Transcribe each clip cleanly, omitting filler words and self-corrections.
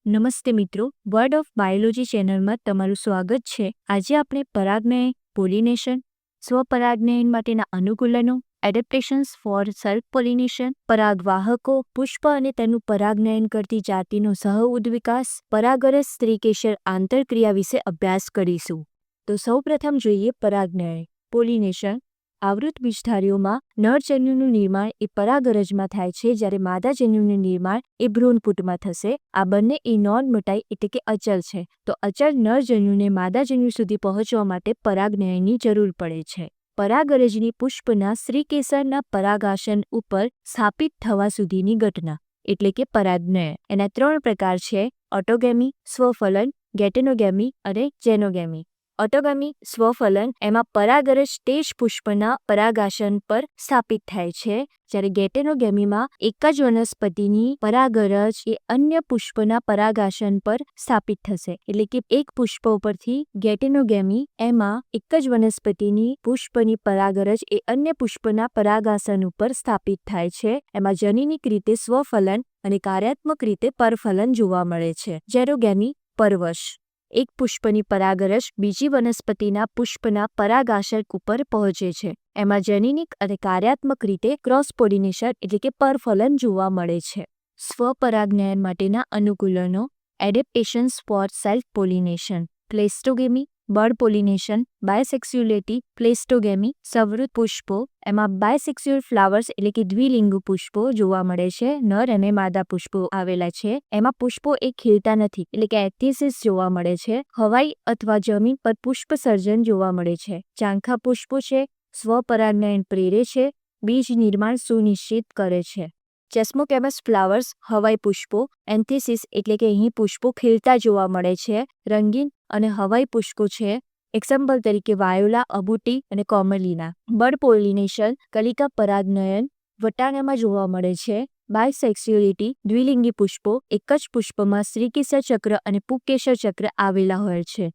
નમસ્તે મિત્રો, word of biology ચેનલમાં તમારું સ્વાગત છે. આજે આપણે પરાગનયન, પોલિનેશન, સ્વપરાગનયન માટેના અનુકૂલનો, એડેપ્ટેશન્સ ફોર સેલ્ફ પોલિનેશન, પરાગવાહકો, પુષ્પ અને તેનું પરાગનયન કરતી જાતિનો સહઉદ્વિકાસ, પરાગરજ સ્ત્રીકેસર આંતરક્રિયા વિશે અભ્યાસ કરીશું. તો સૌપ્રથમ જોઈએ પરાગનયન, પોલિનેશન. આવૃત બીજધારીઓમાં નરજન્યુનું નિર્માણ એ પરાગરજમાં થાય છે, જ્યારે માદાજન્યુનું નિર્માણ એ ભ્રૂણપૂટમાં થશે. આ બંને એ નોન મોટાઈ એટલે કે અચલ છે. તો અચલ નરજન્યુને માદાજન્યુ સુધી પહોંચવા માટે પરાગનયનની જરૂર પડે છે. પરાગરજની પુષ્પના સ્ત્રીકેસરના પરાગાસન ઉપર સ્થાપિત થવા સુધીની ઘટના એટલે કે પરાગનયન. એના 3 પ્રકાર છે: ઓટોગેમી, સ્વફલન, ગેટેનોગેમી અને જેનોગેમી. ઓટોગેમી, સ્વફલન, એમાં પરાગરજ તે જ પુષ્પના પરાગાસન પર સ્થાપિત થાય છે, જ્યારે ગેટેનોગેમીમાં એક જ વનસ્પતિની પરાગરજ એ અન્ય પુષ્પના પરાગાસન પર સ્થાપિત થશે. એટલે કે એક પુષ્પ ઉપરથી ગેટેનોગેમી, એમાં એક જ વનસ્પતિની પુષ્પની પરાગરજ એ અન્ય પુષ્પના પરાગાસન ઉપર સ્થાપિત થાય છે. એમાં જનીનિક રીતે સ્વફલન અને કાર્યાત્મક રીતે પરફલન જોવા મળે છે. જેનોગેમી, પરવશ, એક પુષ્પની પરાગરજ બીજી વનસ્પતિના પુષ્પના પરાગાસન ઉપર પહોંચે છે. એમાં જનીનિક અને કાર્યાત્મક રીતે ક્રોસ પોલિનેશન એટલે કે પરફલન જોવા મળે છે. સ્વપરાગનયન માટેના અનુકૂલનો, adaptations for self pollination, cleistogamy, bird pollination, bisexuality, પ્લેસ્ટોગેમી, સવૃત પુષ્પો, એમાં બાયસેક્સ્યુઅલ ફ્લાવર્સ એટલે કે દ્વિલિંગુ પુષ્પો જોવા મળે છે. નર અને માદા પુષ્પો આવેલા છે. એમાં પુષ્પો એક ખીલતા નથી એટલે કે એક્ટિસિસ જોવા મળે છે. હવાઈ અથવા જમીન પર પુષ્પ સર્જન જોવા મળે છે. ચાંખા પુષ્પો છે, સ્વપરાગનયન પ્રેરે છે, બીજ નિર્માણ સુનિશ્ચિત કરે છે. ચેસ્મોકેમસ ફ્લાવર્સ, હવાઈ પુષ્પો, એન્થિસિસ એટલે કે અહીં પુષ્પો ખીલતા જોવા મળે છે. રંગીન અને હવાઈ પુષ્પો છે. એક્ઝામ્પલ તરીકે વાયોલા, અબુટી અને કોમલિના. બર્ડ પોલિનેશન, કલિકા પરાગનયન વટાણામાં જોવા મળે છે. બાયસેક્સ્યુલિટી, દ્વિલિંગી પુષ્પો, એક જ પુષ્પમાં સ્ત્રીકેસર ચક્ર અને પુંકેસર ચક્ર આવેલા હોય છે.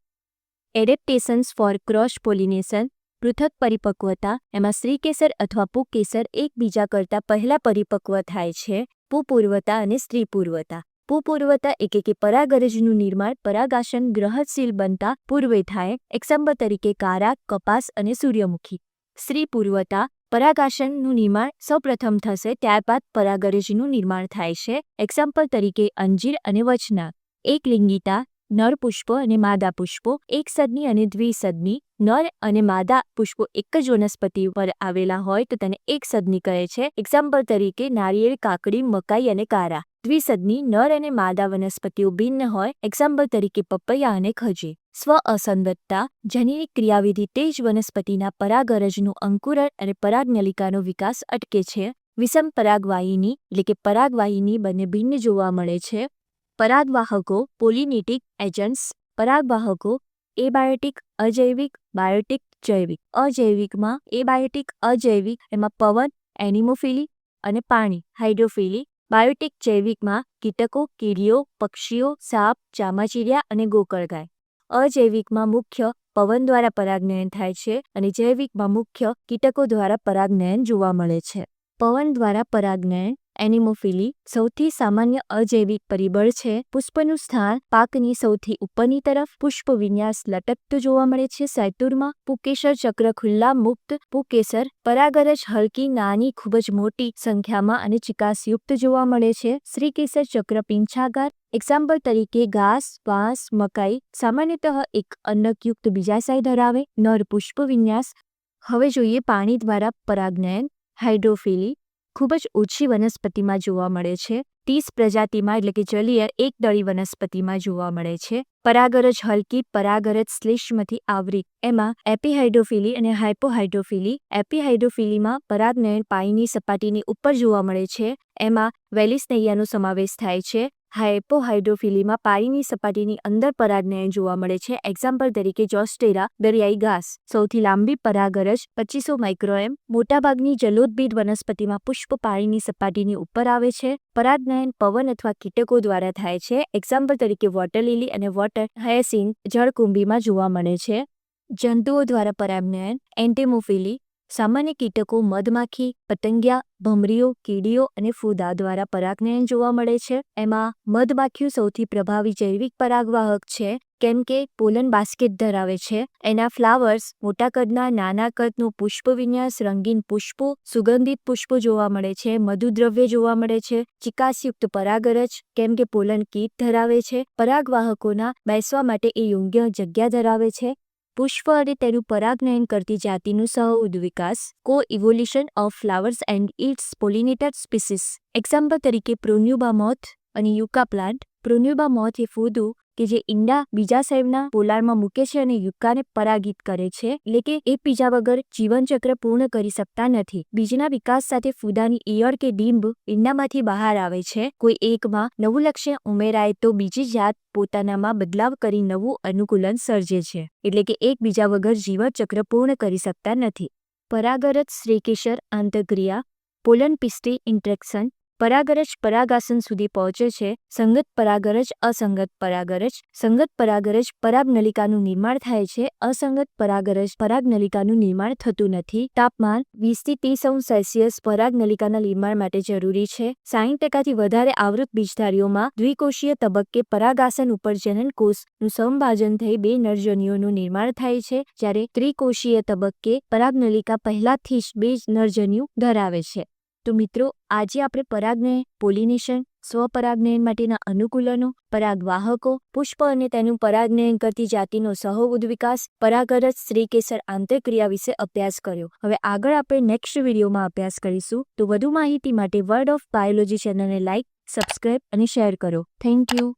એડેપ્ટેશન્સ ફોર ક્રોસ પોલિનેશન, પૃથક પરિપક્વતા, એમાં સ્ત્રીકેસર અથવા પુંકેસર એકબીજા કરતાં પહેલા પરિપક્વ થાય છે. પુપૂર્વતા અને સ્ત્રીપૂર્વતા. પુપૂર્વતા એટલે કે પરાગરજનું નિર્માણ પરાગાસન ગ્રહણશીલ બનતા પૂર્વે થાય. એક્ઝામ્પલ તરીકે કારા, કપાસ અને સૂર્યમુખી. સ્ત્રીપૂર્વતા, પરાગાસનનું નિર્માણ સૌપ્રથમ થશે, ત્યારબાદ પરાગરજનું નિર્માણ થાય છે. એક્ઝામ્પલ તરીકે અંજીર અને વચના. એકલિંગિતા, નર પુષ્પો અને માદા પુષ્પો, એકસદની અને દ્વિસદની. નર અને માદા પુષ્પો એક જ વનસ્પતિ પર આવેલા હોય તો તેને એકસદની કહે છે. એક્ઝામ્પલ તરીકે નારિયેળ, કાકડી, મકાઈ અને કારા. દ્વિસદની, નર અને માદા વનસ્પતિઓ ભિન્ન હોય. એક્ઝામ્પલ તરીકે પપૈયા અને ખજૂર. સ્વ અસંગતતા, જનીનિક ક્રિયાવિધિ તે જ વનસ્પતિના પરાગરજનું અંકુરણ અને પરાગનલિકાનો વિકાસ અટકે છે. વિષમ પરાગવાહિની એટલે કે પરાગવાહિની બંને ભિન્ન જોવા મળે છે. પરાગવાહકો, પોલિનેટિક એજન્ટ્સ. પરાગવાહકો એબાયોટિક, અજૈવિક, બાયોટિક, જૈવિક. અજૈવિકમાં એબાયોટિક, અજૈવિક, એમાં પવન, એનિમોફિલી અને પાણી, હાઇડ્રોફિલી. બાયોટિક જૈવિકમાં કીટકો, કીડીઓ, પક્ષીઓ, સાપ, ચામાચીડિયા અને ગોકળગાય. અજૈવિકમાં મુખ્ય પવન દ્વારા પરાગનયન થાય છે અને જૈવિકમાં મુખ્ય કીટકો દ્વારા પરાગનયન જોવા મળે છે. પવન દ્વારા પરાગનયન, એનિમોફિલી, સૌથી સામાન્ય અજૈવિક પરિબળ છે. પુષ્પનું સ્થાન પાકની સૌથી ઉપરની તરફ. પુષ્પ વિન્યાસ લટકતો જોવા મળે છે. સૈતુરમાં પુંકેસર ચક્ર ખુલ્લા મુક્ત પુંકેસર. પરાગરજ હલકી, નાની, ખૂબ જ મોટી સંખ્યામાં અને ચિકાસયુક્ત જોવા મળે છે. સ્ત્રીકેસર ચક્ર પીંછાકાર. એક્ઝામ્પલ તરીકે ઘાસ, વાંસ, મકાઈ. સામાન્યતઃ એક અન્નકયુક્ત બીજાશય ધરાવે. નર પુષ્પ વિન્યાસ. હવે જોઈએ પાણી દ્વારા પરાગનયન, હાઇડ્રોફિલી. ખૂબ જ ઓછી વનસ્પતિમાં જોવા મળે છે. 30 પ્રજાતિમાં એટલે કે જલીય એકદળી વનસ્પતિમાં જોવા મળે છે. પરાગરજ હલકી, પરાગરજ શ્લેષ્મથી આવૃત. એમાં એપિહાઇડ્રોફિલી અને હાઇપોહાઇડ્રોફિલી. એપિહાઇડ્રોફિલીમાં પરાગનયન પાણીની સપાટીની ઉપર જોવા મળે છે. એમાં વેલિસનૈયાનો સમાવેશ થાય છે. હાઇપોહાઇડ્રોફિલીમાં પાણીની સપાટીની અંદર પરાગનયન જોવા મળે છે. એક્ઝામ્પલ તરીકે જોસ્ટેરા, દરિયાઈ ઘાસ. સૌથી લાંબી પરાગરજ 2500 માઇક્રોએમ. મોટાભાગની જલોદભિદ વનસ્પતિમાં પુષ્પ પાણીની સપાટીની ઉપર આવે છે. પરાગનયન પવન અથવા કીટકો દ્વારા થાય છે. એક્ઝામ્પલ તરીકે વોટર લીલી અને વોટર હાયસિન્થ જળકુંભીમાં જોવા મળે છે. જંતુઓ દ્વારા પરાગનયન, એન્ટેમોફિલી. સામાન્ય કીટકો મધમાખી, પતંગિયા, ભમરીઓ, કીડીઓ અને ફૂદા દ્વારા પરાગનયન જોવા મળે છે. એમાં મધમાખીઓ સૌથી પ્રભાવી જૈવિક પરાગવાહક છે, કેમ કે પોલન બાસ્કેટ ધરાવે છે. એના ફ્લાવર્સ મોટા કદના, નાના કદનું પુષ્પ વિન્યાસ, રંગીન પુષ્પો, સુગંધિત પુષ્પો જોવા મળે છે. મધુદ્રવ્ય જોવા મળે છે. ચિકાસયુક્ત પરાગરજ, કેમ કે પોલન કીટ ધરાવે છે. પરાગવાહકોના બેસવા માટે એ યોગ્ય જગ્યા ધરાવે છે. પુષ્પ અને તેનું પરાગનયન કરતી જાતિનું સહઉદ્વિકાસ, coevolution of flowers and its pollinated species. Example તરીકે પ્રોન્યુબા મોથ અને યુકા પ્લાન્ટ. પ્રોન્યુબા મોથ એ ફૂદું કે જે ઈંડા બીજા સેવના પોલાળમાં મૂકે છે અને યુકાને પરાગિત કરે છે, એટલે કે એકબીજા વગર જીવનચક્ર પૂર્ણ કરી શકતા નથી. બીજના વિકાસ સાથે ફૂદાની ઇયળ કે ડીંબ ઈંડામાંથી બહાર આવે છે. કોઈ એકમાં નવું લક્ષણ ઉમેરાય તો બીજી જાત પોતાનામાં બદલાવ કરી નવું અનુકૂલન સર્જે છે, એટલે કે એકબીજા વગર જીવનચક્ર પૂર્ણ કરી શકતા નથી. પરાગરજ શ્રેકેસર આંતરક્રિયા, પોલન પિસ્ટી ઇન્ટ્રેક્શન. પરાગરજ પરાગાસન સુધી પહોંચે છે. સંગત પરાગરજ, અસંગત પરાગરજ. સંગત પરાગરજ પરાગનલિકાનું નિર્માણ થાય છે. અસંગત પરાગરજ પરાગનલિકાનું નિર્માણ થતું નથી. તાપમાન 20 થી 30°C પરાગનલિકાના નિર્માણ માટે જરૂરી છે. 60% વધારે આવૃત બીજધારીઓમાં દ્વિકોષીય તબક્કે પરાગાસન ઉપર જનનકોષનું સમભાજન થઈ 2 નરજન્યુઓનું નિર્માણ થાય છે, જ્યારે ત્રિકોષીય તબક્કે પરાગનલિકા પહેલાથી જ 2 નરજન્યુ ધરાવે છે. તો મિત્રો, આજે આપણે પરાગનયન, પોલિનેશન, સ્વપરાગનયન માટેના અનુકૂલનો, પરાગવાહકો, પુષ્પ અને તેનું પરાગનયન કરતી જાતિનો સહઉદ્વિકાસ, પરાગરજ શ્રીકેસર આંતરક્રિયા વિશે અભ્યાસ કર્યો. હવે આગળ આપણે નેક્સ્ટ વિડીયોમાં અભ્યાસ કરીશું. તો વધુ માહિતી માટે વર્ડ ઓફ બાયોલોજી ચેનલને લાઇક, સબસ્ક્રાઇબ અને શેર કરો. Thank you.